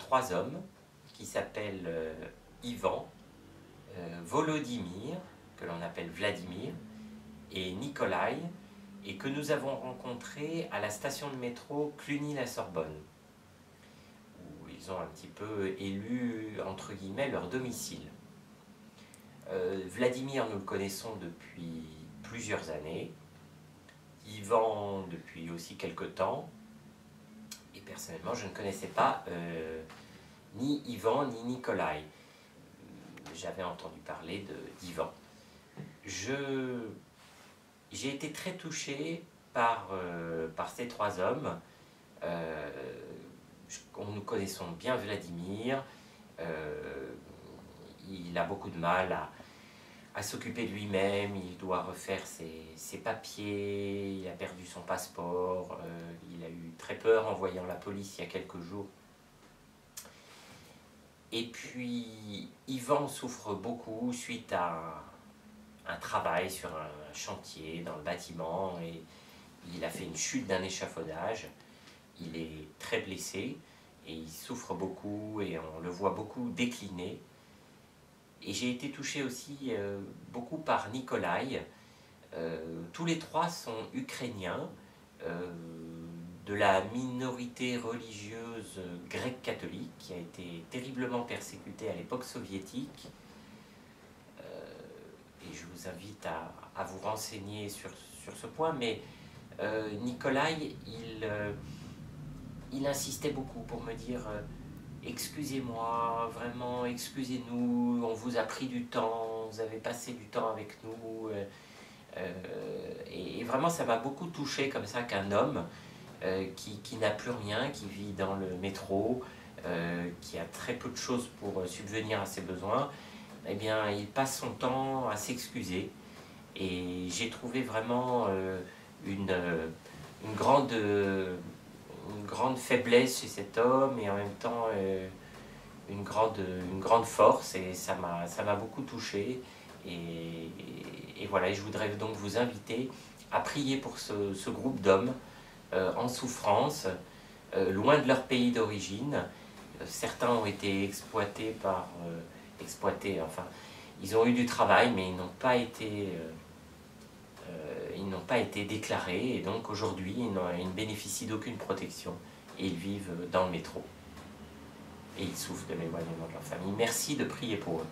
3 hommes qui s'appellent Ivan, Volodymyr, que l'on appelle Vladimir, et Nikolai, et que nous avons rencontrés à la station de métro Cluny-la-Sorbonne, où ils ont un petit peu élu, entre guillemets, leur domicile. Vladimir, nous le connaissons depuis plusieurs années, Ivan depuis aussi quelques temps, et personnellement je ne connaissais pas ni Ivan ni Nikolai. J'avais entendu parler d'Ivan. J'ai été très touché par ces 3 hommes. Nous connaissons bien Vladimir. Il a beaucoup de mal à s'occuper de lui-même, il doit refaire ses papiers, il a perdu son passeport, il a eu très peur en voyant la police il y a quelques jours. Et puis, Ivan souffre beaucoup suite à un travail sur un chantier dans le bâtiment, et il a fait une chute d'un échafaudage. Il est très blessé et il souffre beaucoup et on le voit beaucoup décliner. Et j'ai été touché aussi beaucoup par Nikolai. Tous les 3 sont ukrainiens, de la minorité religieuse grecque catholique qui a été terriblement persécutée à l'époque soviétique. Et je vous invite à vous renseigner sur ce point, mais Nikolai, il insistait beaucoup pour me dire excusez-moi, vraiment, excusez-nous, on vous a pris du temps, vous avez passé du temps avec nous. Et vraiment, ça m'a beaucoup touché comme ça qu'un homme qui n'a plus rien, qui vit dans le métro, qui a très peu de choses pour subvenir à ses besoins, eh bien, il passe son temps à s'excuser. Et j'ai trouvé vraiment une grande faiblesse chez cet homme et en même temps une grande force, et ça m'a beaucoup touché. Et voilà, et je voudrais donc vous inviter à prier pour ce groupe d'hommes en souffrance, loin de leur pays d'origine. Certains ont été exploités enfin, ils ont eu du travail, mais ils n'ont pas été déclarés, et donc aujourd'hui ils ne bénéficient d'aucune protection et ils vivent dans le métro et ils souffrent de l'éloignement de leur famille. Merci de prier pour eux.